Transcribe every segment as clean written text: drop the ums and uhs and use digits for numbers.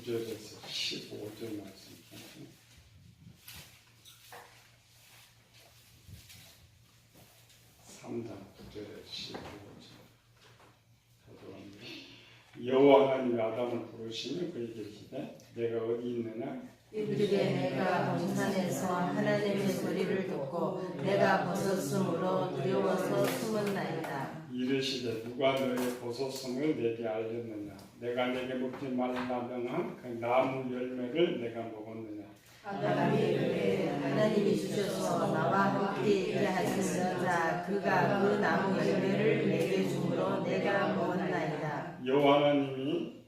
9절에서 15절 말씀. 3장 9절에서 15절. 여호와 하나님이 아담을 부르시며 그에게 이르시되 내가 어디 있느냐? 이르되 내가 동산에서 하나님의 소리를 듣고 내가 벗었으므로 두려워서 숨었나이다. 이르시되 누가 너의 벗었음을 내게 알렸느냐? 내가 내게 먹지 말라 명한 그 나무 열매를 내가 먹었느냐? 아담이 이르되 하나님이 주셔서 나와 함께 있게 하신 자 그가 그 나무 열매를 내게 주므로 내가 먹었나이다. 여호와 하나님이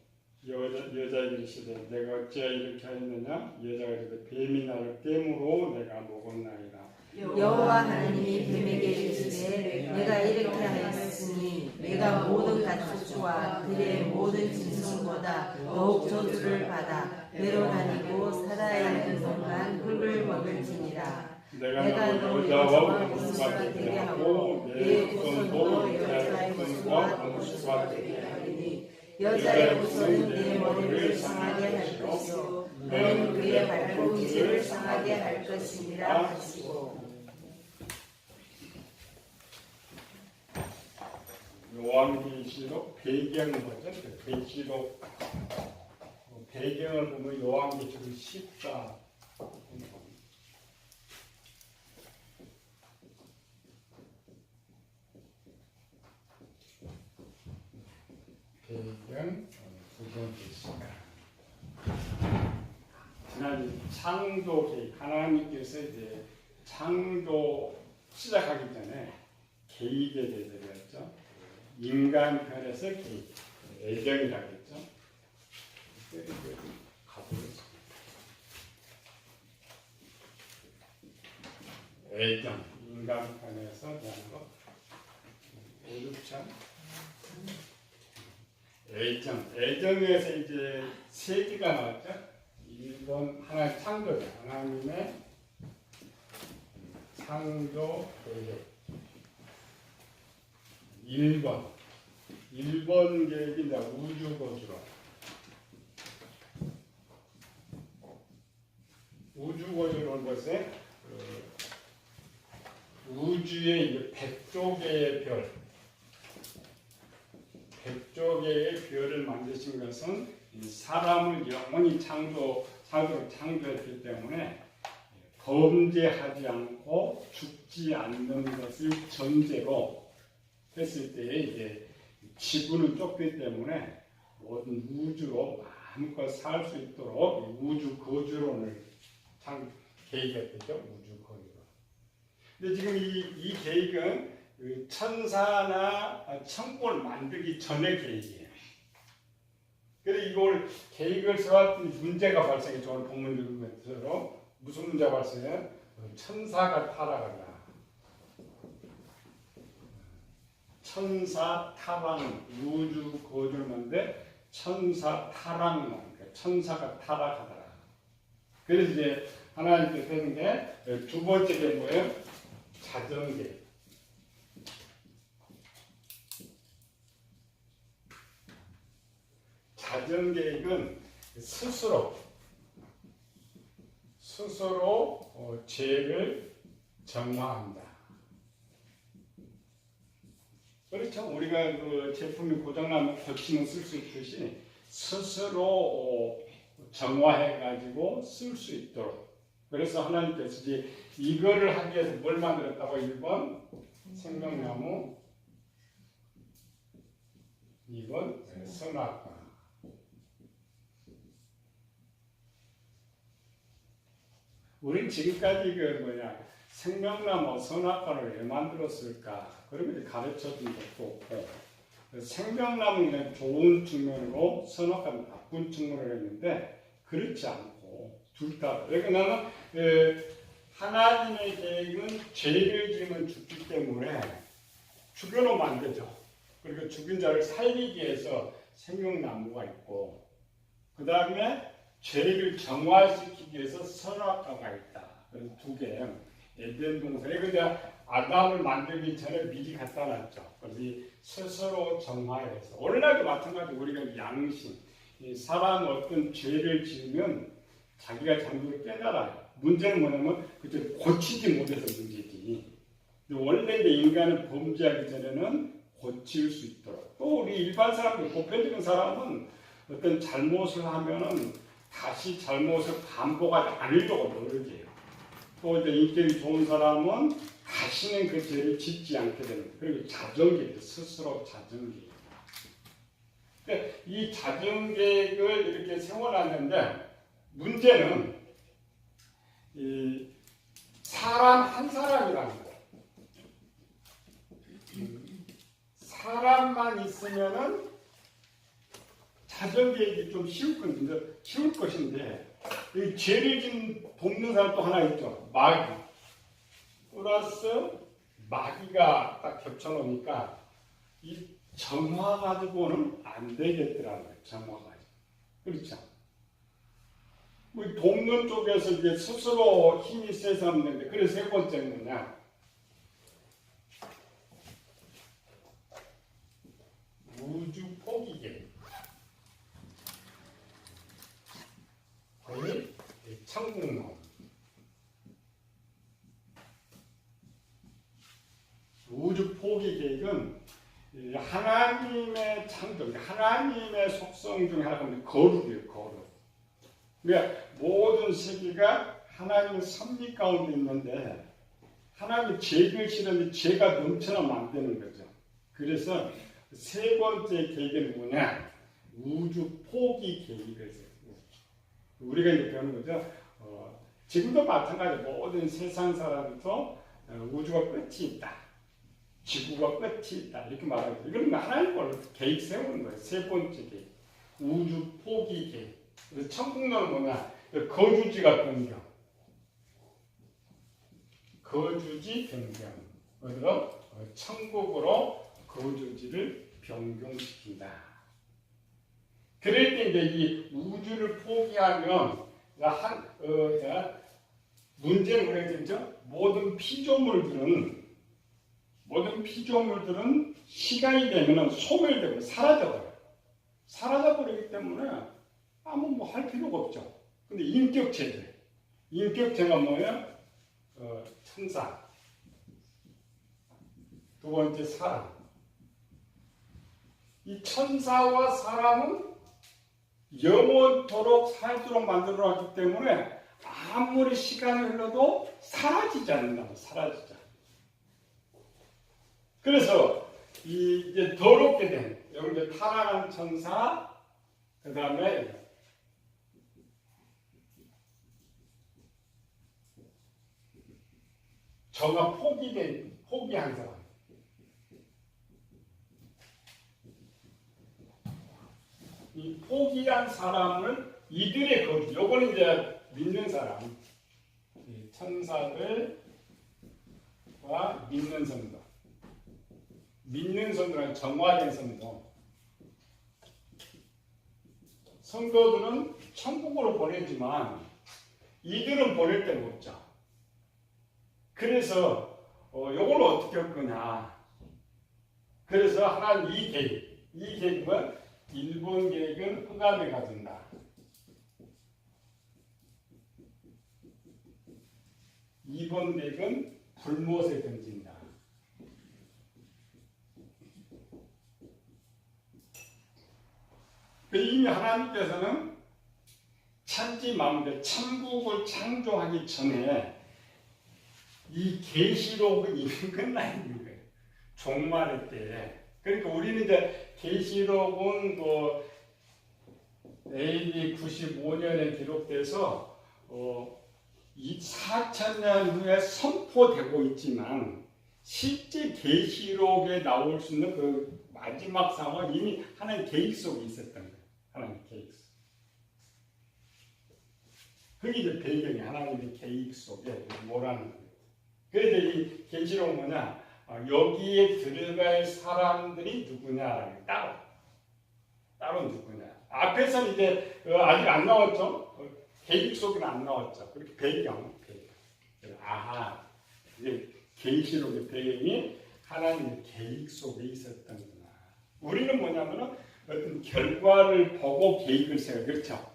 여자에게 이르시되 내가 어찌하여 이렇게 하였느냐? 여자가 이르되 뱀이 나를 꿰므로 내가 먹었나이다. 여호와 하나님이 뱀에게 이르시되 내가 이렇게 하였으니 내가 모든 가축과 들의 모든 짐승보다 더욱 저주를 받아 배로 다니고 살아야 하는 동안 흙을 먹을지니라. 내가 너 여자와 원수가 되게 하고 내 후손도 여자의 후손과 원수가 되게 하리니 여자의 후손은 내 머리를 상하게 할 것이요 너는 그의 발꿈치를 상하게 할 것이니라 하시고. 요한계시록 배경 버전, 계시록 배경을 보면 요한계시록 14 배경 구성됐습니다. 지난 창조 계획 하나님께서 이제 창조 시작하기 전에 계획에 대해서 배웠죠. 인간 편에서 계획, 애정이라고 했죠. 가보겠습니다. 애정, 인간 편에서 대한 거. 5, 6장. 애정에서 이제 세 개가 나왔죠. 1번 하나의 창조자, 하나님의 창조 계획. 1번 계획이 이제 우주거주론. 우주거주론 것에 우주의 이제 100조개의 별, 100조개의 별을 만드신 것은 사람을 영원히 창조했기 때문에 범죄하지 않고 죽지 않는 것을 전제로 했을 때에 이제 지구는 좁기 때문에 모든 우주로 마음껏 살 수 있도록 우주 거주론을 계획했죠. 우주 거주론. 근데 지금 이 계획은 천사나 천국을 만들기 전의 계획이에요. 그래서 이걸 계획을 세웠더니 문제가 발생했죠. 오늘 본문 읽으면서 무슨 문제가 발생해요? 천사가 타락한다. 천사 타락, 우주 거주론인데 천사 타락론, 그러니까 천사가 타락하더라. 그래서 이제 하나님께서 하는 게 두 번째 게 뭐예요? 자정계획. 자정계획은 스스로 죄를 정화한다. 그렇죠. 우리가 그 제품이 고장나면 고치면 쓸 수 있듯이 스스로 정화해가지고 쓸 수 있도록. 그래서 하나님께서 이제 이거를 하기 위해서 뭘 만들었다고? 1번 생명나무, 2번 선악과. 우리 지금까지 생명나무, 선악과를 왜 만들었을까? 그러면 가르쳐준 것도 없고, 생명나무는 좋은 측면으로 선악과는 나쁜 측면으로 했는데 그렇지 않고 둘 다. 그러니까 나는 하나님의 계획은 죄를 지으면 죽기 때문에 죽여놓으면 안 되죠. 그리고 죽은 자를 살리기 위해서 생명나무가 있고, 그 다음에 죄를 정화시키기 위해서 선악과가 있다. 그래서 두 개. 에덴 동산에 근데 아담을 만들기 전에 미리 갖다 놨죠. 그래서 스스로 정화해서 오늘날도 마찬가지로 우리가 양심, 이 사람 어떤 죄를 지으면 자기가 잘못을 깨달아요. 문제는 뭐냐면 그때 고치지 못해서 문제지. 근데 원래 이제 인간은 범죄하기 전에는 고칠 수 있도록. 또 우리 일반 사람들, 보편적인 사람은 어떤 잘못을 하면은 다시 잘못을 반복하지 않으려고 노력해요. 또 이제 인격이 좋은 사람은 다시는 그 죄를 짓지 않게 되는 거예요. 그리고 자정계획, 스스로 자정계획. 그러니까 이 자정계획을 이렇게 세워놨는데 문제는 이 사람 한 사람이라는 거예요. 사람만 있으면은 자정계획이 좀 쉬울 것인데 이 죄를 돕는 사람 또 하나 있죠. 마귀. 플러스 마귀가 딱 겹쳐놓으니까 이 정화 가지고는 안 되겠더라고요. 정화 가지고. 그렇죠. 뭐 돕는 쪽에서 이제 스스로 힘이 세서 없는데, 그래서 세 번째는 뭐냐? 우주 포기계. 거의 천국론. 우주 포기 계획은 하나님의 창조, 하나님의 속성 중에 하나가 거룩이에요, 거룩. 그러니까 모든 세계가 하나님의 섭리 가운데 있는데 하나님의 죄를 싫었는데 죄가 넘쳐나면 안 되는 거죠. 그래서 세 번째 계획은 뭐냐? 우주 포기 계획을 했어요. 우리가 이제 배우는 거죠. 지금도 마찬가지 모든 세상 사람도 우주가 끝이 있다. 지구가 끝이 있다. 이렇게 말하는 거예요. 이건 하나님 걸 계획 세우는 거예요. 세 번째 계획. 우주 포기 계획. 그래서 천국론은 뭐냐? 거주지가 변경. 거주지 변경. 그래서 천국으로 거주지를 변경시킨다. 그럴 때 이제 이 우주를 포기하면 문제는 그랬죠. 모든 피조물들은 시간이 되면 소멸되고 사라져버려요. 사라져버리기 때문에 아무 뭐 할 필요가 없죠. 근데 인격체가 뭐예요? 천사. 두 번째 사람. 이 천사와 사람은 영원토록 살도록 만들어놨기 때문에 아무리 시간이 흘러도 사라지지 않는다고, 사라지지 않는다. 그래서 이제 더럽게 된, 여기 이제 타락한 천사, 그 다음에 저가 포기한 사람. 이 포기한 사람을 이들의 거주, 요거는 이제 믿는 사람, 천사들과 믿는 성도, 믿는 성도는 정화된 성도, 성도들은 천국으로 보내지만 이들은 보낼 데가 없죠. 그래서 요걸 어떻게 할 거냐? 그래서 하나님 이 계획은 1번 계획은 흑암에 가둔다. 2번 계획은 불못에 던진다. 이미 하나님께서는 천지 만물의 천국을 창조하기 전에 이 계시록은 이미 끝나 있는 거예요. 종말의 때에. 그러니까 우리는 이제 계시록은 뭐 AD 95년에 기록돼서 4,000년 후에 선포되고 있지만 실제 계시록에 나올 수 있는 그 마지막 상황은 이미 하나님 계획 속에 있었던 거예요. 하나님 계획 속. 그게 이제 배경이 하나님의 계획 속에 뭐라는 거예요. 그래서 이 계시록은 뭐냐? 여기에 들어갈 사람들이 누구냐? 따로 누구냐? 앞에서는 이제 아직 안 나왔죠? 계획 속에는 안 나왔죠. 그렇게 배경. 아하, 이제 계시록의 배경이 하나님의 계획 속에 있었던구나. 우리는 뭐냐면은 어떤 결과를 보고 계획을 세워요. 그렇죠?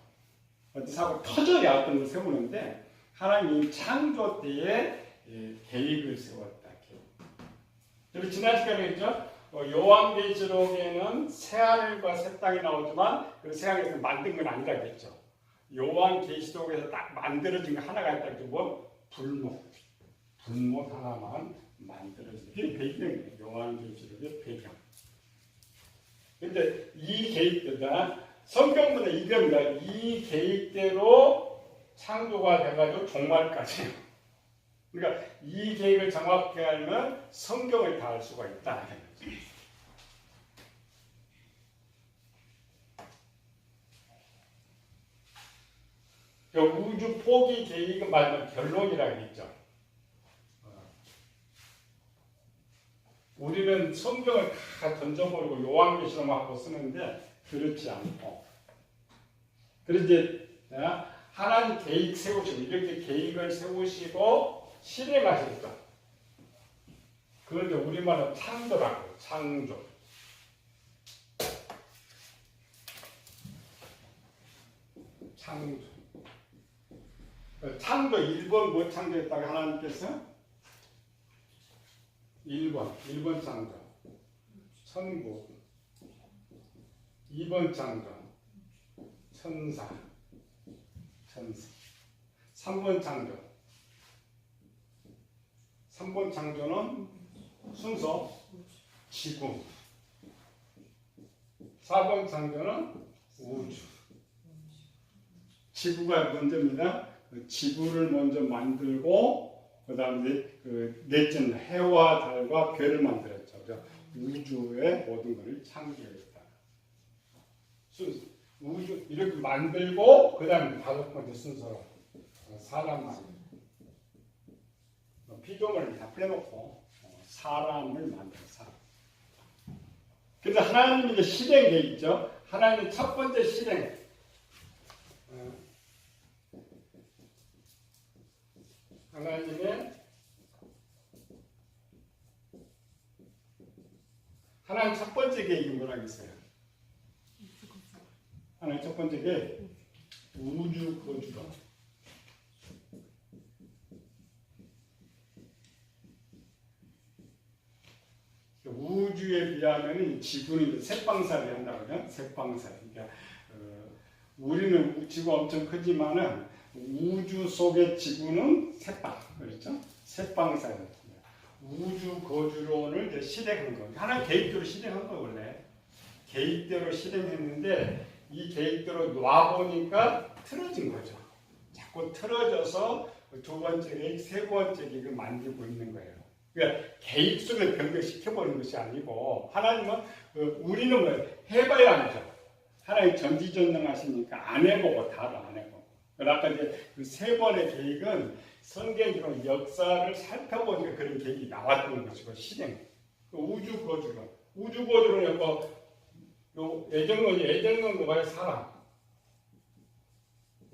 어떤 사고가 터져야 어떤 걸 세우는데 하나님이 창조 때에 계획을 세웠다. 그리고 지난 시간에 했죠? 요한계시록에는 새하늘과 새 땅이 나오지만 그 새하늘에서 만든 건 아니라고 했죠. 요한계시록에서 딱 만들어진 거 하나가 있다. 그게 뭐? 불못 하나만 만들어진 그게 배경이에요. 요한계시록의 배경. 근데 이 계획대로 성경보다 이겁니다. 이 계획대로 창조가 돼가지고 종말까지. 그러니까 이 계획을 정확히 알면 성경을 다 알 수가 있다. 우주 포기 계획은 마지막 결론이라고 했죠. 우리는 성경을 다 던져버리고 요한계시록만 하고 쓰는데 그렇지 않고 그래서 이제 하나님 계획 세우시고 이렇게 계획을 세우시고 실행하셨다. 그걸 이제 우리말로 창조라고 창조. 창조 1번 뭐 창조했다고 하나님께서? 1번 창조 천국 2번 창조 천사 3번 창조는 순서 지구 4번 창조는 우주 지구가 먼저입니다. 지구를 먼저 만들고 그 다음에 그 넷째는 해와 달과 별을 만들었죠. 우주의 모든 것을 창조했다. 우주 이렇게 만들고 그 다음에 5번째 순서로 사람 만들고 피조물을 다 빼놓고 사람을 만들어서. 그래서 하나님이 이제 실행돼 있죠. 하나님의 첫 번째 실행. 하나님 첫 번째 계획이 뭐라고 했어요? 하나님 첫 번째 계획 우주 거주로. 우주에 비하면 지구는 새빵살이 한다고요. 새빵살. 그러니까 우리는 지구가 엄청 크지만은 우주 속의 지구는 새빵, 그렇죠? 새빵살. 우주 거주론을 이제 실행한 거예요. 하나님 계획대로 실행한 거예요, 원래. 계획대로 실행했는데 이 계획대로 놔보니까 틀어진 거죠. 자꾸 틀어져서 두 번째 계획, 세 번째 계획을 만들고 있는 거예요. 그러니까 계획 속에 변경시켜버리는 것이 아니고 하나님은 우리는 뭐 해봐야 알죠. 하나님 전지전능하시니까 안 해보고 다도 안 해보고. 아까 이제 그 세 번의 계획은 성경적으로 역사를 살펴보니까 그런 계획이 나왔던 것이고 실행. 우주 거주론. 우주 거주론은 예정론은 뭐예요? 사람.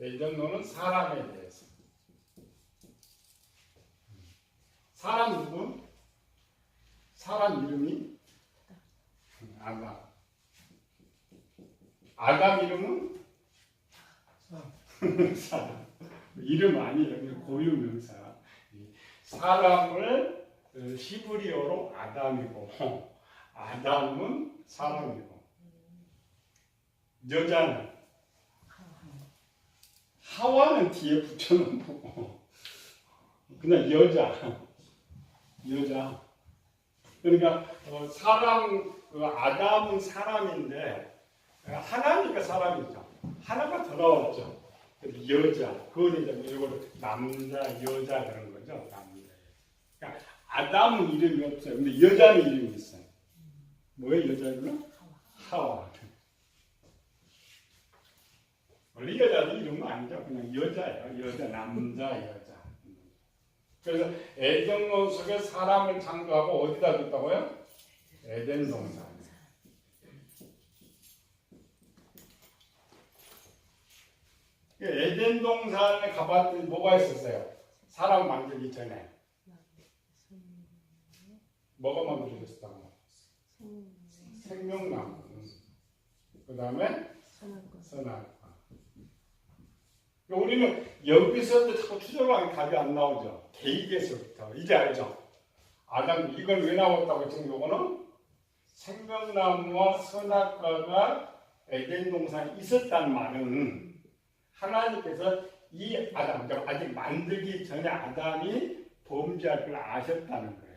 예정론은 사람에 대해서. 사람 누구? 사람 이름이 아담. 아담 이름은 사람. 이름 아니에요. 고유명사. 사람을 히브리어로 아담이고 아담은 사람이고 여자는 하와는 뒤에 붙여놓고 그냥 여자. 그러니까 아담은 사람인데 하나니까 사람이죠. 하나가 더 나왔죠. 여자. 그건 이제 이걸 남자, 여자 그런 거죠. 남자. 그러니까 아담은 이름이 없어요. 근데 여자는 이름이 있어요. 뭐예요, 여자 이름은? 하와. 원래 여자는 이름은 아니죠. 그냥 여자예요. 여자, 남자, 여자. 그래서 에덴론 속에 사람을 창조하고 어디다 뒀다고요? 에덴 동산. 에덴 동산에 가봤더니 뭐가 있었어요? 사람 만들기 전에 뭐가 만들어졌다고? 생명나무. 그 다음에 선악과. 선악과. 우리는 여기서부터 자꾸 추적하면 답이 안 나오죠. 계획에서부터. 이제 알죠? 아담 이걸 왜 나왔다고 지금 요거는 생명나무와 선악과가 에덴 동산에 있었다는 말은 하나님께서 이 아담, 아직 만들기 전에 아담이 범죄할 걸 아셨다는 거예요.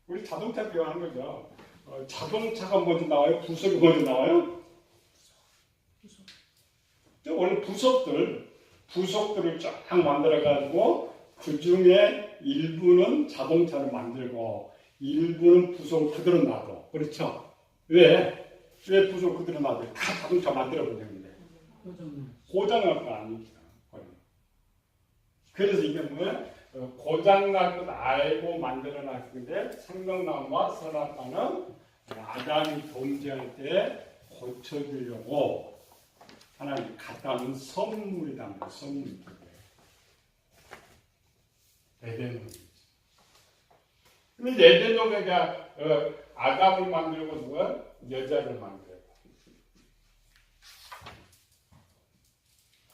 우리 자동차 비유하는 거죠. 자동차가 먼저 나와요? 부속이 먼저 나와요? 원래 부속들을 쫙 만들어가지고 그 중에 일부는 자동차를 만들고 일부는 부속을 그대로 놔둬. 그렇죠? 왜 부속을 그대로 놔둬? 다 자동차 만들어버리는데. 고장날 거 아닙니까? 그래서 이게 뭐야? 고장날 것 알고 만들어놨는데 생명나무와 선악과는 아담이 범죄할 때 고쳐주려고 하나님 갖다 놓은 선물이다. 선물. 에덴동산. 근데 에덴동산가 아담을 만들고 누가 여자를 만들고.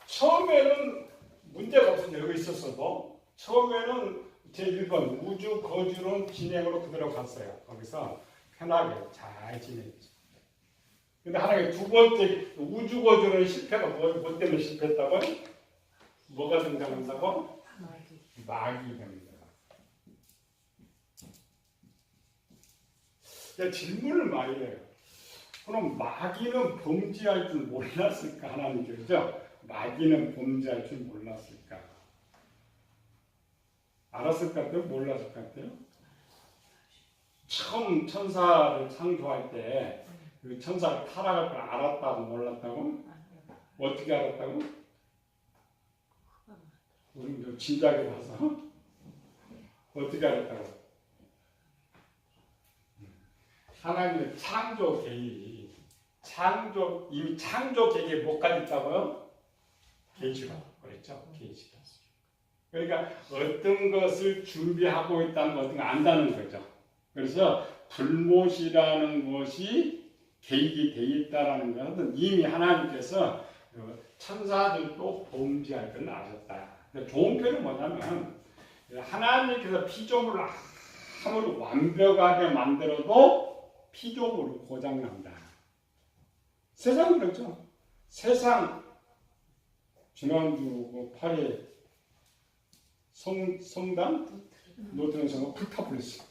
처음에는 문제가 없어서 여기 있었어도 처음에는 제1번 우주 거주론 진행으로 그대로 갔어요. 거기서 편하게 잘 지냈죠. 근데 하나님 두 번째 우주 거주론 실패가 뭐 때문에 실패했다고요? 뭐가 등장한다고? 마귀 됩니다. 질문을 많이 해요. 그럼 마귀는 범죄할 줄 몰랐을까? 하나님께서 마귀는 범죄할 줄 몰랐을까? 알았을 것 같아요? 몰랐을 것 같아요? 처음 천사를 창조할 때 그 천사를 타락할 걸 알았다고 몰랐다고? 어떻게 알았다고? 우리 진작에 봐서 어떻게 알았다고? 하나님의 창조 계획이 이미 창조 계획에 뭐까지 있다고요? 계시가 그랬죠? 계시가. 그러니까 어떤 것을 준비하고 있다는 걸 안다는 거죠. 그래서 불못이라는 것이 계획이 되어 있다는 것은 이미 하나님께서 천사들도 범죄할 걸 아셨다. 좋은 표현은 뭐냐면 하나님께서 피조물을 아무리 완벽하게 만들어도 피조물이 고장난다. 세상은 그렇죠. 세상 지난주 8일 성당 노트는 성당 불타버렸어요.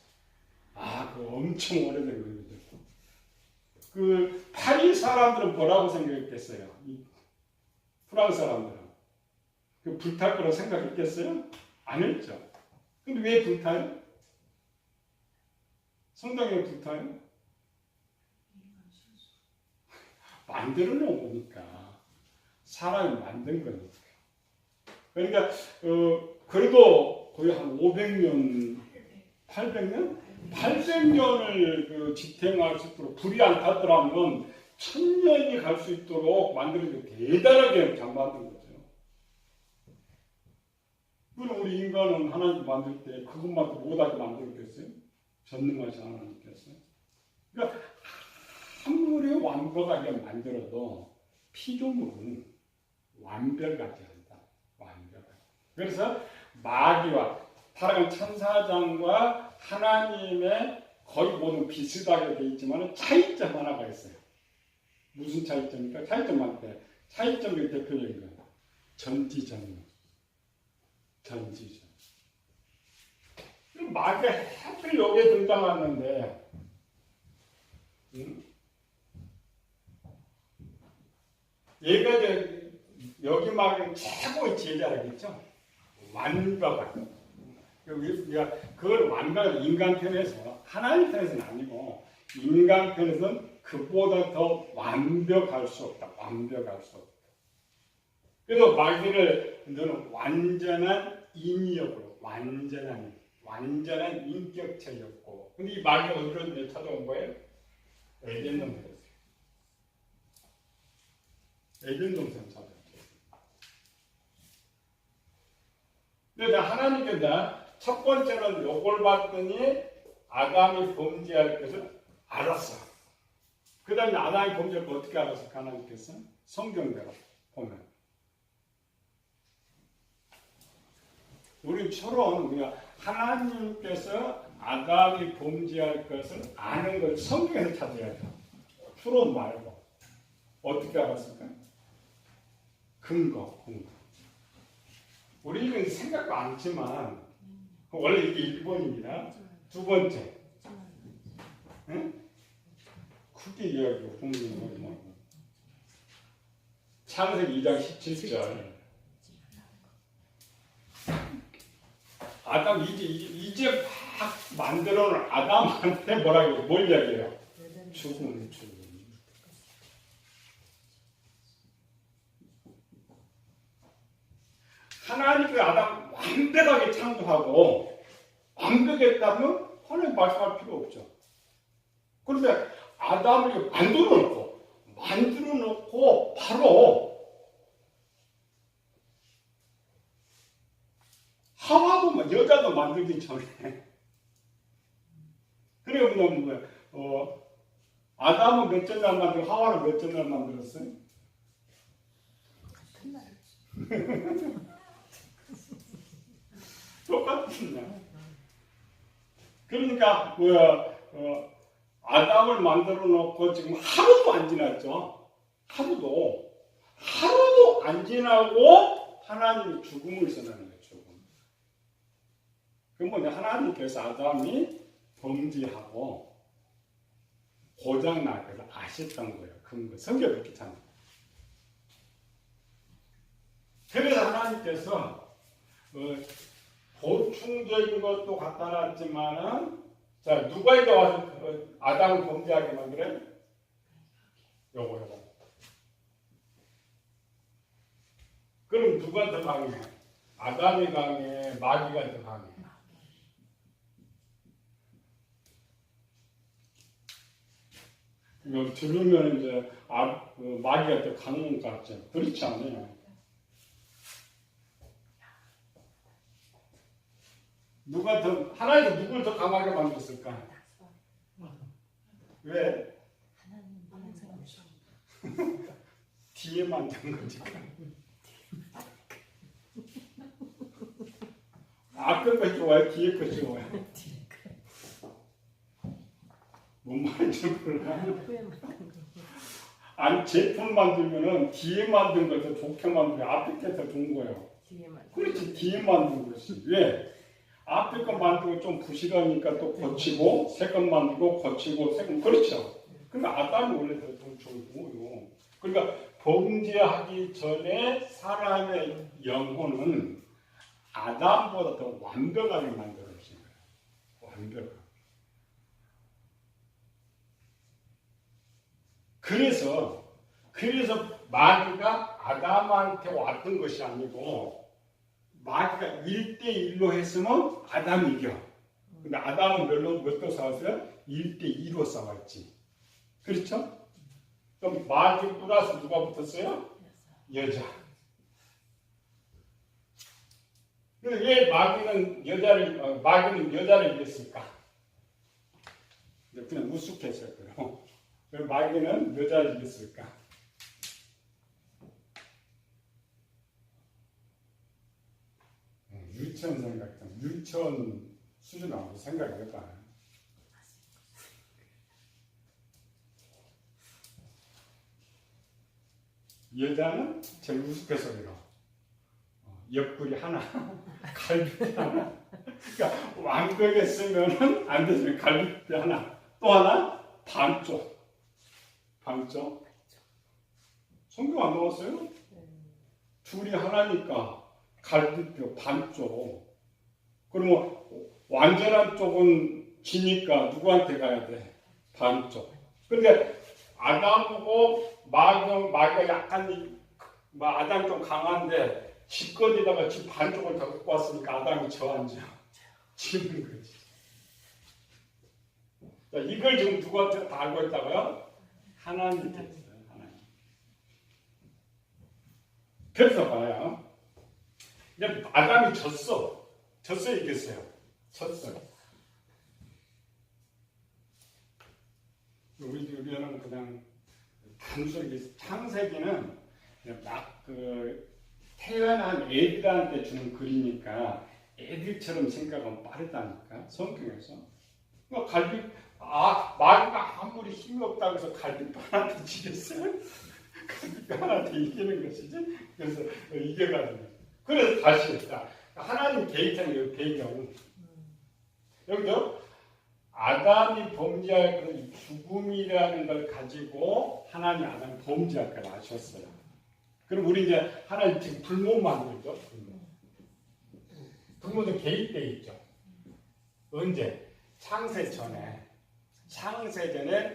그거 엄청 오래된 거예요. 그 파리 사람들은 뭐라고 생각했겠어요? 프랑스 사람들은 그 불탈 거라고 생각했겠어요? 안 했죠. 근데 왜 불타요? 성당이 왜 불타요? 만들어 놓은 거니까. 사람이 만든 거니까. 그러니까 그래도 거의 한 500년, 800년? 800년을 그 지탱할 수 있도록 불이 안 탔더라면 1000년이 갈 수 있도록 만들어서 대단하게 잘 만든 거죠. 그럼 우리 인간은 하나님 만들 때 그것만 못하게 만들었겠어요? 전능하신 하나님께서. 그러니까 아무리 완벽하게 만들어도 피조물은 완벽하지 않다. 완벽하게. 그래서 마귀와 타락한 천사장과 하나님의 거의 모두 비슷하게 되어 있지만 차이점 하나가 있어요. 무슨 차이점입니까? 차이점만 때 차이점이 대표적인 거예요. 전지전능. 전지전. 마귀가 하필 여기에 등장하는데 얘가 여기 마귀는 최고의 제자라겠죠. 완벽한. 우리가 그걸 완벽한 인간 편에서 하나님 편에서는 아니고 인간 편에서는 그보다 더 완벽할 수 없다. 완벽할 수 없다. 그래서 마귀를 너는 완전한 인격으로 완전한 인격체였고, 근데 이 마귀가 어디로 찾아온 거예요? 에덴 동산이었어요. 에덴 동산 찾아왔어요. 근데 하나님께서 첫 번째는 요걸 봤더니 아담이 범죄할 것을 알았어. 그 다음에 아담의 범죄를 어떻게 알아서 하나님께서? 성경대로 보면. 우리처럼 우리가 하나님께서 아담이 범죄할 것을 아는 걸 성경에서 찾아야 돼. 추론 말고. 어떻게 알았을까? 근거. 우리는 생각도 않지만 원래 이게 1번입니다. 두 번째. 응? 크게 이야기하고 공부하는 거지 뭐. 창세기 2장 17절. 아담 이제 막 만들어 놓은 아담한테 뭐라고 뭘 이야기해요? 죽음. 하나님께 아담 완벽하게 창조하고 완벽했다면 하나님 말씀할 필요 없죠. 그런데 아담을 만들어 놓고 바로 하와도 여자도 만들기 전에 그래 보면 아담은 몇 전날 만들고 하와는 몇 전날 만들었어요? 똑같으냐? 그러니까 아담을 만들어 놓고 지금 하루도 안 지났죠. 하루도 안 지나고 하나님이 죽음을 선언하는 거예요. 죽음. 그건 뭐냐? 하나님께서 아담이 범죄하고 고장날 것을 아셨던 거예요. 근거 성경에 그렇게 잖아요. 그래서 하나님께서 보충적인 것도 갖다 놨지만은 자 누가 이제 와서 아담을 범죄하게 만들어요? 요거. 그럼 누가 더 강해? 아담이 강해? 마귀가 더 강해? 이거 들으면 이제 마귀가 더 강한 것 같죠? 그렇지 않아요. 하나님은 누굴 더 강하게 만들었을까? 왜? 뒤에 만든 거지. 앞에 거 좋아요? 뒤에 거 좋아요? 뭔 말인지 몰라. 아니 제품 만들면은 뒤에 만든 걸 더 좋게 만들어 앞에 게 더 좋은 거예요. 그렇지 뒤에 만든 것이 왜? 앞에 거 만들고 좀 부실하니까 또 고치고 새 거 만들고 고치고 새 거 그렇죠. 그러니까 아담이 원래 더 좋은 거예요. 그러니까 범죄하기 전에 사람의 영혼은 아담보다 더 완벽하게 만들어 주신 거예요. 완벽하게. 그래서 마귀가 아담한테 왔던 것이 아니고 마귀가 1대1로 했으면 아담이 이겨. 근데 아담은 몇도 싸웠어요? 1대2로 싸웠지. 그렇죠? 그럼 마귀 플러스 누가 붙었어요? 여자. 근데 왜 마귀는 여자를 이겼을까? 그냥 우스갯소리예요. 왜 마귀는 여자를 이겼을까? 유치원 수준하고 생각해봐. 여자는 제일 우스갯소리로 옆구리 하나, 갈비뼈 하나. 그러니까 완벽했으면은 안 됐으면 갈비뼈 하나, 또 하나 반쪽. 성경 안 나왔어요? 둘이 하나니까 갈비뼈 반쪽. 그러면 완전한 쪽은 지니까 누구한테 가야 돼? 반쪽. 근데 아담하고 마귀가 약간 아담이 좀 강한데 지 거기다가 지 반쪽을 다 갖고 왔으니까 아담이 저앉아. 지는 거지. 자, 이걸 지금 누구한테 다 알고 있다고요? 하나님께 있어요. 하나님. 그래서 봐요. 이제 아담이 졌어 이겼어요. 졌어요. 우리는 그냥 단순히 창세기는 막 태어난 애들한테 주는 글이니까 애들처럼 생각하면 빠르다니까 성경에서. 마귀가 아무리 힘이 없다고 해서 갈비뼈한테 지겠어요? 갈비뼈한테 이기는 것이지. 그래서 이겨가지고. 그래서 다시 했다. 하나님 개입하는 이 배경. 여기도 아담이 범죄할 그런 죽음이라는 걸 가지고 하나님 아담이 범죄할 걸 아셨어요. 그럼 우리 이제 하나님 지금 불못 만들죠. 불못은 개입되어 있죠. 언제? 창세 전에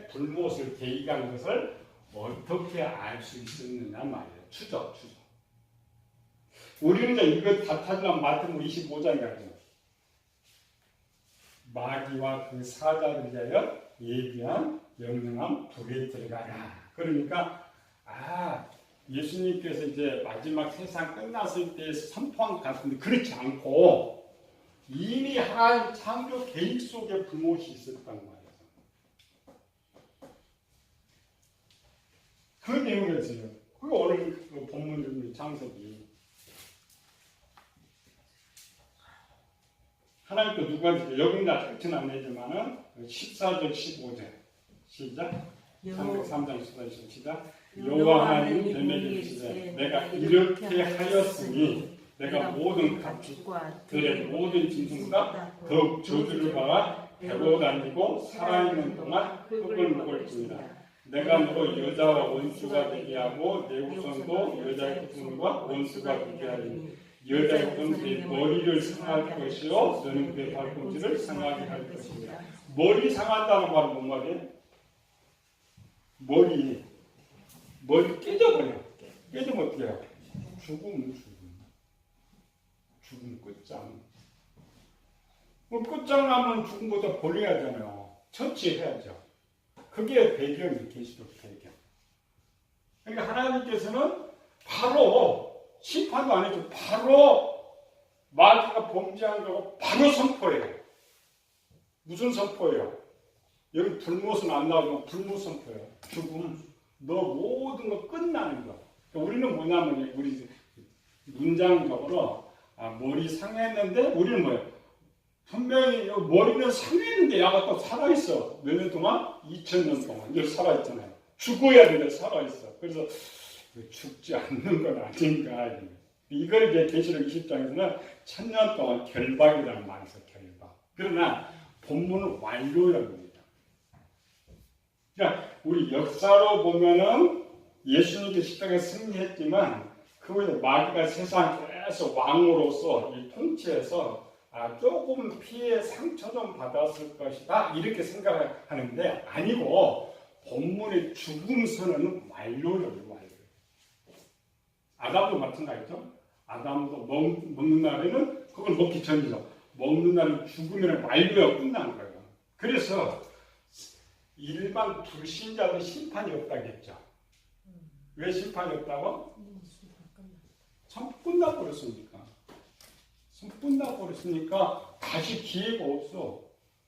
불못을 개입한 것을 어떻게 알 수 있었느냐 말이에요. 추적. 우리는 이제 이거 다 찾으면 마태복음 25장에 가죠. 마귀와 그 사자를 위하여 예비한 영영한 불에 들어가라. 그러니까 예수님께서 이제 마지막 세상 끝났을 때 선포한 것 같은데 그렇지 않고 이미 하나님 창조 계획 속에 불못이 있었단 말이에요. 그 내용을 했어요. 그리고 오늘 본문 창세기 하나님도 누구한테 여기는 같은 안 내지만은 14절 15절 시작. 303장 14절 시작. 여호와 하나님 뱀에게 이르시되 내가 이렇게 하였으니 내가 모든 가축과 들의 모든 짐승보다 더욱 저주를 받아 배고 다니고 살아있는 동안 흙을 먹을지니라. 내가 너로 여자와 원수가 되게 하고 내 후손도 여자의 후손과 원수가 되게 하리니 여자의 후손은 내 머리를 상할 것이요 너는 그의 발꿈치를 상하게 할 것이니라. 머리 상한다는 말은 뭔 말이에요? 머리 깨져버려. 깨지면 어떻게 해요? 죽음 끝장. 끝장나면 죽음보다 벌려야잖아요. 처치해야죠. 그게 배경이 계시록 배경. 그러니까 하나님께서는 바로 심판도 안 해줘. 바로 마귀가 범죄한 거고 바로 선포해요. 무슨 선포예요? 여기 불못은 안 나오지만 불못 선포예요. 죽음. 너 모든 거 끝나는 거. 그러니까 우리는 뭐냐면 우리 문장적으로 머리 상했는데 우리는 뭐예요? 분명히 머리는 상했는데 야가 또 살아있어. 몇 년 동안? 2000년 동안 이제 살아있잖아요. 죽어야 되는데 살아있어. 그래서 죽지 않는 건 아닌가. 이걸 이제 계시록 20장에서는 1000년 동안 결박이라는 말이 있어요. 결박. 그러나 본문은 완료랍니다. 그러니까 우리 역사로 보면은 예수님께 십자가에 승리했지만 그후에 마귀가 세상 계속 왕으로서 이 통치해서 조금 피해 상처 좀 받았을 것이다 이렇게 생각하는데 아니고 본문의 죽음 선언은 완료를 완료. 아담도 마찬가지죠. 아담도 먹는 날에는 그걸 먹기 전이죠. 먹는 날은 죽으면 완료가 끝나는 거예요. 그래서 일반 불신자는 심판이 없다겠죠. 왜 심판이 없다고? 전부 끝나버렸으니까. 다시 기회가 없어.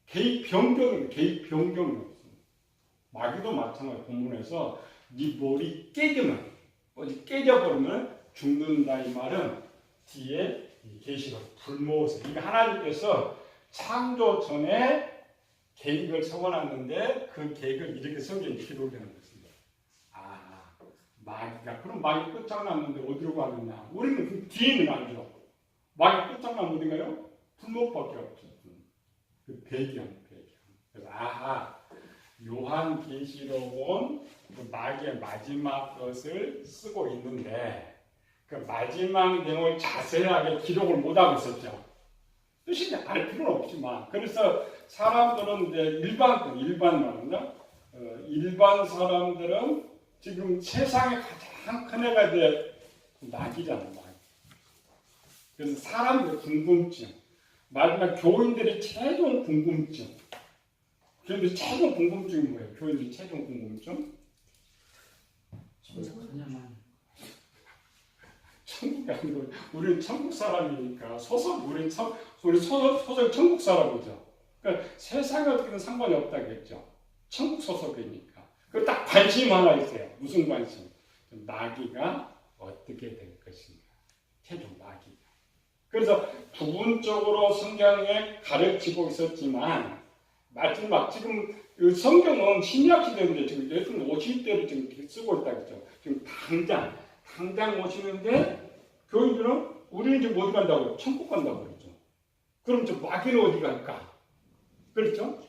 개입 변경이 없어. 마귀도 마찬가지로 본문에서 네 머리 깨져버리면 죽는다 이 말은 뒤에 계시록 불모세. 이게 하나님께서 창조 전에 계획을 세워놨는데 그 계획을 이렇게 성경에 기록하는 것입니다. 마귀가 그럼 마귀 끝장났는데 어디로 가느냐? 우리는 그 뒤에는 알죠. 마귀 끝장나면 어딘가요? 불못밖에 없죠. 그 배경. 그래서 요한계시록은 그 마귀의 마지막 것을 쓰고 있는데 그 마지막 내용을 자세하게 기록을 못하고 있었죠. 뜻이 알 필요는 없지만 그래서 사람들은 이제 일반 사람들은 지금 세상에 가장 큰 애가 이제 마귀잖아요. 그래서 사람들의 궁금증, 마지막 교인들의 최종 궁금증. 교인들의 최종 궁금증이 뭐예요? 교인들의 최종 궁금증? 천국이 아니고 우리는 천국 사람이니까 우리 소설 천국 사람이죠. 그러니까 세상에 어떻게든 상관이 없다겠죠. 천국 소속이니까. 그 딱 관심 하나 있어요. 무슨 관심? 마귀가 어떻게 될 것인가. 최종 마귀가. 그래서 부분적으로 성경에 가르치고 있었지만 마지막 지금 성경은 신약 시대인데 지금 예수님 오실 때를 지금 쓰고 있다 그랬죠. 지금 당장 오시는데 교인들은 우리는 지금 어디 간다고요? 천국 간다고 그러죠. 그럼 저 마귀는 어디 갈까? 그렇죠?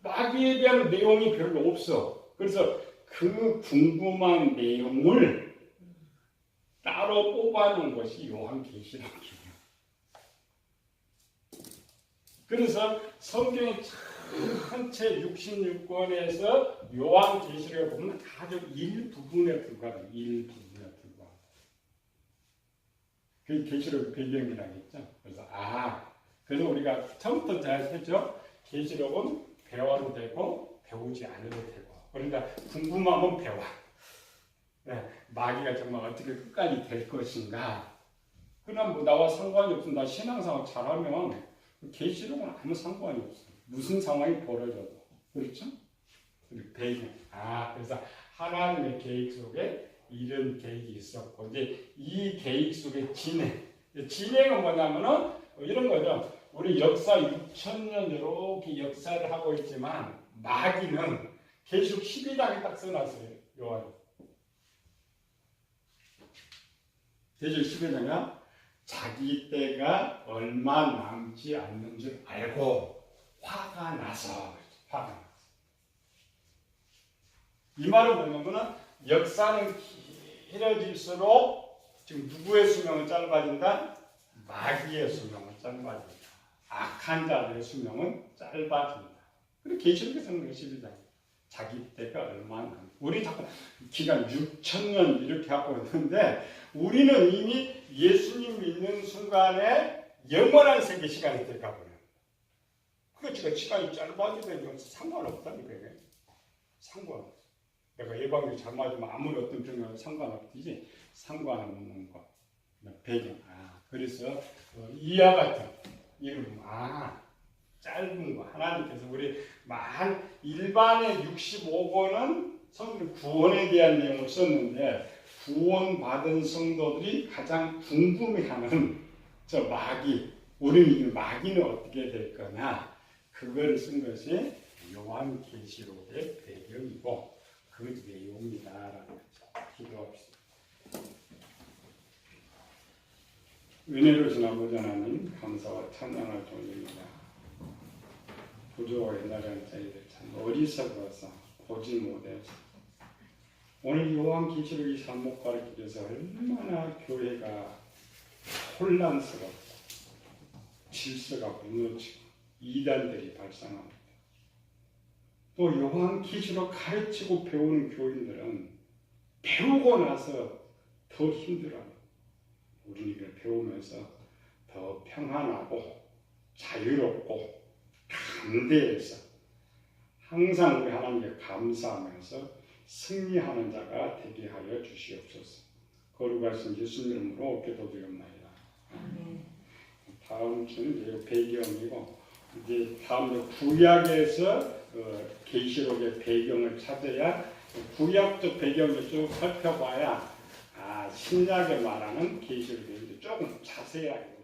마귀에 대한 내용이 별로 없어. 그래서 그 궁금한 내용을 따로 뽑아놓은 것이 요한계시록이에요. 그래서 성경의 전체 66권에서 요한계시록을 보면 아주 일부분에 불과해요. 일부분에 불과. 그게 계시록 배경이라고 했죠. 그래서 우리가 처음부터 잘 했죠. 계시록은 배워도 되고 배우지 않아도 되고. 그러니까 궁금하면 배워. 네, 마귀가 정말 어떻게 끝까지 될 것인가. 그럼 뭐 나와 상관이 없으면 나 신앙생활 잘하면 계시록은 아무 상관이 없어. 무슨 상황이 벌어져도. 그렇죠? 배경. 그래서 하나님의 계획 속에 이런 계획이 있었고, 이제 이 계획 속의 진행은 뭐냐면은 이런 거죠. 우리 역사 6,000년 이렇게 역사를 하고 있지만 마귀는 계시록 12장에 딱 써놨어요. 요한. 계시록 12장에 자기 때가 얼마 남지 않는 줄 알고 화가 나서. 이 말은 뭐냐면 역사는 길어질수록 지금 누구의 수명은 짧아진다? 마귀의 수명은 짧아진다. 악한 자들의 수명은 짧아진다. 그리고 계시록에서는 12장. 자기 때가 얼마 남. 우리 자꾸 기간 6,000년 이렇게 하고 있는데 우리는 이미 예수님 믿는 순간에 영원한 세계 시간이 될까 보네. 그러니까 시간이 짧아지면 상관없다니까. 상관없어. 내가 예방이 잘 맞으면 아무리 어떤 병이라도 상관없지. 상관없는 거. 배경. 그래서 이와 같은 이름. 짧은 거. 하나님께서 우리 일반의 65권은 성경 구원에 대한 내용을 썼는데 구원받은 성도들이 가장 궁금해하는 저 마귀. 우리는 마귀는 어떻게 될 거냐. 그걸 쓴 것이 요한계시록의 배경이고 그 내용이다라는 거죠. 기도합시다. 은혜로우신 아버지 하나님 감사와 찬양을 돌립니다. 부조와 옛날에 저희들 참 어리석어서 보지 못해서 오늘 요한계시록이 잘못 가르쳐줘서 얼마나 교회가 혼란스럽고 질서가 무너지고 이단들이 발생합니다. 또 요한계시록 가르치고 배우는 교인들은 배우고 나서 더 힘들어요. 우리는 이걸 배우면서 더 평안하고 자유롭고 감대해서 항상 우리 하나님께 감사하면서 승리하는 자가 되게 하여 주시옵소서. 거룩하신 예수님 이름으로 기도드립니다. 다음 주는 이제 배경이고 이제 다음 구약에서 계시록의 배경을 찾아야 구약적 배경을 쭉 살펴봐야 신약에 말하는 계시록이 조금 자세하게